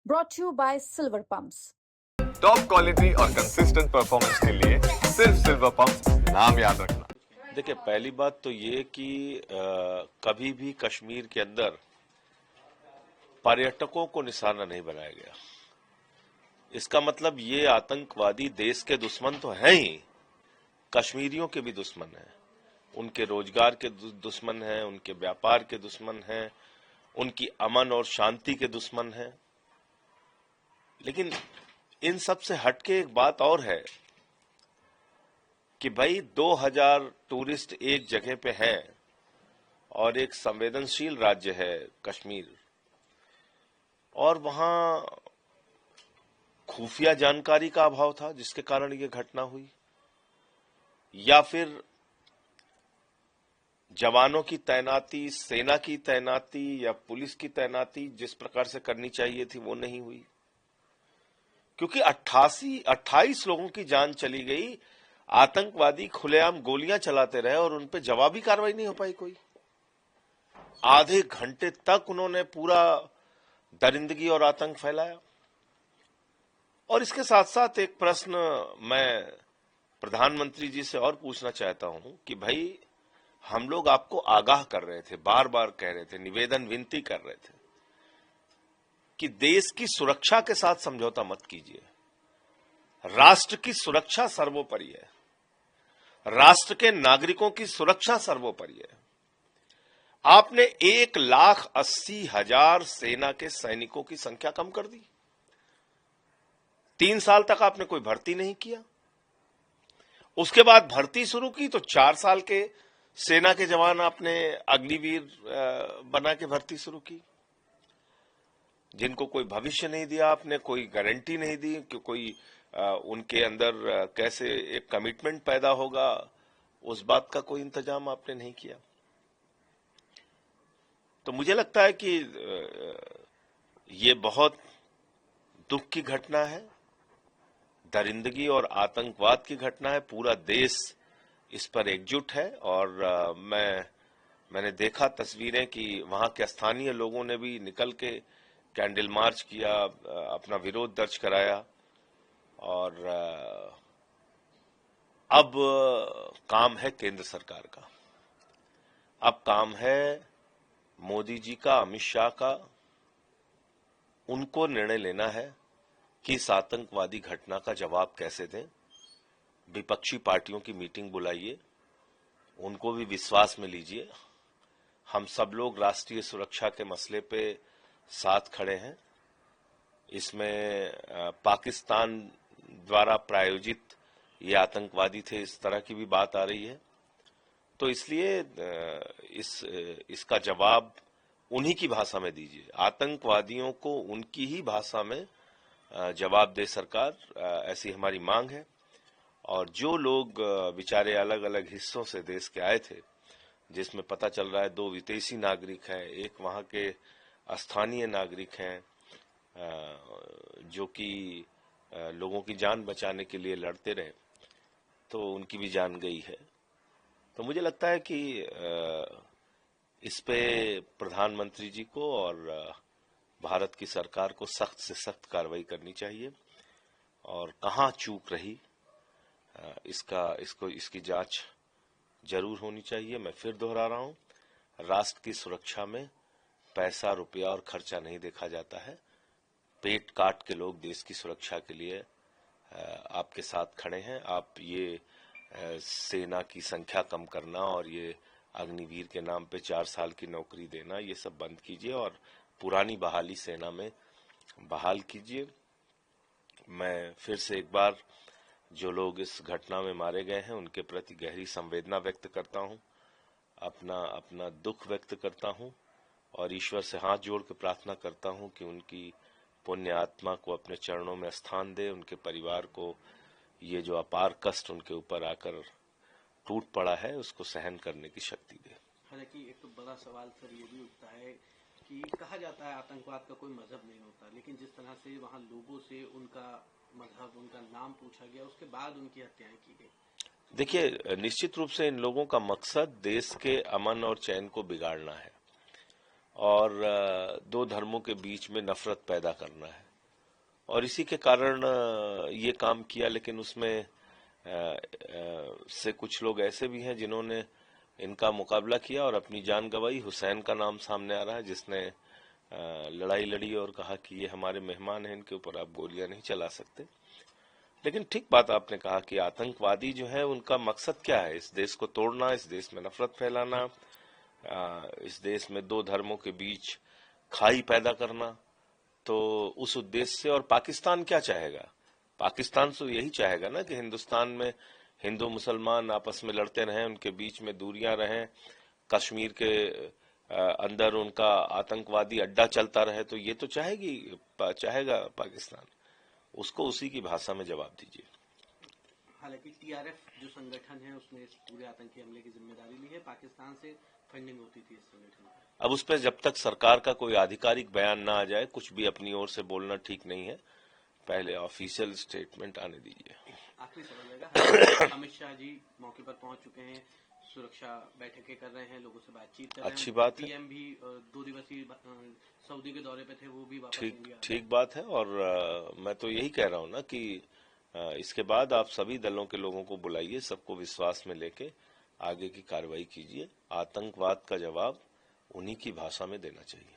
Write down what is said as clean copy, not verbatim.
brought to you by Silver Pumps. Top quality और consistent performance के लिए सिर्फ सिल्वर पंप नाम याद रखना। देखिए, पहली बात तो ये कि कभी भी कश्मीर के अंदर पर्यटकों को निशाना नहीं बनाया गया। इसका मतलब ये आतंकवादी देश के दुश्मन तो हैं ही, कश्मीरियों के भी दुश्मन हैं, उनके रोजगार के दुश्मन हैं, उनके व्यापार के दुश्मन हैं, उनकी अमन और शांति के दुश्मन हैं। लेकिन इन सब से हटके एक बात और है कि भाई 2000 टूरिस्ट एक जगह पे हैं और एक संवेदनशील राज्य है कश्मीर, और वहां खुफिया जानकारी का अभाव था जिसके कारण ये घटना हुई, या फिर जवानों की तैनाती, सेना की तैनाती या पुलिस की तैनाती जिस प्रकार से करनी चाहिए थी वो नहीं हुई, क्योंकि 28 लोगों की जान चली गई। आतंकवादी खुलेआम गोलियां चलाते रहे और उनपे जवाबी कार्रवाई नहीं हो पाई कोई। आधे घंटे तक उन्होंने पूरा दरिंदगी और आतंक फैलाया। और इसके साथ साथ एक प्रश्न मैं प्रधानमंत्री जी से और पूछना चाहता हूं कि भाई, हम लोग आपको आगाह कर रहे थे, बार बार कह रहे थे, निवेदन विनती कर रहे थे कि देश की सुरक्षा के साथ समझौता मत कीजिए। राष्ट्र की सुरक्षा सर्वोपरि है, राष्ट्र के नागरिकों की सुरक्षा सर्वोपरि है। आपने 1,80,000 सेना के सैनिकों की संख्या कम कर दी। 3 साल तक आपने कोई भर्ती नहीं किया। उसके बाद भर्ती शुरू की तो 4 साल के सेना के जवान आपने अग्निवीर बना के भर्ती शुरू की, जिनको कोई भविष्य नहीं दिया आपने, कोई गारंटी नहीं दी कि कोई उनके अंदर कैसे एक कमिटमेंट पैदा होगा, उस बात का कोई इंतजाम आपने नहीं किया। तो मुझे लगता है कि ये बहुत दुख की घटना है, दरिंदगी और आतंकवाद की घटना है। पूरा देश इस पर एकजुट है। और मैंने देखा तस्वीरें कि वहां के स्थानीय लोगों ने भी निकल के कैंडल मार्च किया, अपना विरोध दर्ज कराया। और अब काम है केंद्र सरकार का, अब काम है मोदी जी का, अमित शाह का। उनको निर्णय लेना है कि इस आतंकवादी घटना का जवाब कैसे दें। विपक्षी पार्टियों की मीटिंग बुलाइए, उनको भी विश्वास में लीजिए। हम सब लोग राष्ट्रीय सुरक्षा के मसले पे साथ खड़े हैं। इसमें पाकिस्तान द्वारा प्रायोजित ये आतंकवादी थे, इस तरह की भी बात आ रही है। तो इसलिए इसका जवाब उन्हीं की भाषा में दीजिए। आतंकवादियों को उनकी ही भाषा में जवाब दे सरकार, ऐसी हमारी मांग है। और जो लोग बेचारे अलग अलग हिस्सों से देश के आए थे, जिसमें पता चल रहा है 2 विदेशी नागरिक हैं, एक वहां के स्थानीय नागरिक हैं, जो कि लोगों की जान बचाने के लिए लड़ते रहे, तो उनकी भी जान गई है। तो मुझे लगता है कि इस पे प्रधानमंत्री जी को और भारत की सरकार को सख्त से सख्त कार्रवाई करनी चाहिए। और कहां चूक रही इसकी जांच जरूर होनी चाहिए। मैं फिर दोहरा रहा हूं, राष्ट्र की सुरक्षा में पैसा, रुपया और खर्चा नहीं देखा जाता है। पेट काट के लोग देश की सुरक्षा के लिए आपके साथ खड़े हैं। आप ये सेना की संख्या कम करना और ये अग्निवीर के नाम पे 4 साल की नौकरी देना, ये सब बंद कीजिए और पुरानी बहाली सेना में बहाल कीजिए। मैं फिर से एक बार जो लोग इस घटना में मारे गए हैं उनके प्रति गहरी संवेदना व्यक्त करता हूं, अपना दुख व्यक्त करता हूं और ईश्वर से हाथ जोड़ के प्रार्थना करता हूं कि उनकी पुण्य आत्मा को अपने चरणों में स्थान दे, उनके परिवार को ये जो अपार कष्ट उनके ऊपर आकर टूट पड़ा है उसको सहन करने की शक्ति दे। हालांकि एक तो बड़ा सवाल सर ये भी उठता है कि कहा जाता है आतंकवाद का कोई मजहब नहीं होता, लेकिन जिस तरह से वहां लोगों से उनका मजहब, उनका नाम पूछा गया, उसके बाद उनकी हत्याएं की गई। देखिए, निश्चित रूप से इन लोगों का मकसद देश के अमन और चैन को बिगाड़ना है और 2 धर्मों के बीच में नफरत पैदा करना है। और इसी के कारण ये काम किया। लेकिन उसमें से कुछ लोग ऐसे भी हैं जिन्होंने इनका मुकाबला किया और अपनी जान गंवाई। हुसैन का नाम सामने आ रहा है, जिसने लड़ाई लड़ी और कहा कि ये हमारे मेहमान हैं, इनके ऊपर आप गोलियां नहीं चला सकते। लेकिन ठीक बात आपने कहा कि आतंकवादी जो है उनका मकसद क्या है? इस देश को तोड़ना, इस देश में नफरत फैलाना, इस देश में दो धर्मों के बीच खाई पैदा करना। तो उस उद्देश्य से, और पाकिस्तान क्या चाहेगा? पाकिस्तान तो यही चाहेगा ना कि हिंदुस्तान में हिंदू मुसलमान आपस में लड़ते रहें, उनके बीच में दूरियां रहें, कश्मीर के अंदर उनका आतंकवादी अड्डा चलता रहे। तो ये तो चाहेगा पाकिस्तान। उसको उसी की भाषा में जवाब दीजिए। हालांकि टीआरएफ जो संगठन है उसने इस पूरे आतंकी हमले की जिम्मेदारी ली है, पाकिस्तान से फंडिंग होती थी इस संगठन की। अब उस पर जब तक सरकार का कोई आधिकारिक बयान ना आ जाए, कुछ भी अपनी ओर से बोलना ठीक नहीं है। पहले ऑफिशियल स्टेटमेंट आने दीजिए। आखिरी सवाल रहेगा, अमित शाह जी मौके पर पहुंच चुके हैं, सुरक्षा बैठकें कर रहे हैं, लोगों से बातचीत कर रहे हैं। अच्छी बात है। पीएम भी 2 दिवसीय सऊदी के दौरे पे थे, वो भी वापस इंडिया। ठीक बात है। और मैं तो यही कह रहा हूँ ना कि इसके बाद आप सभी दलों के लोगों को बुलाइए, सबको विश्वास में लेके आगे की कार्रवाई कीजिए। आतंकवाद का जवाब उन्हीं की भाषा में देना चाहिए।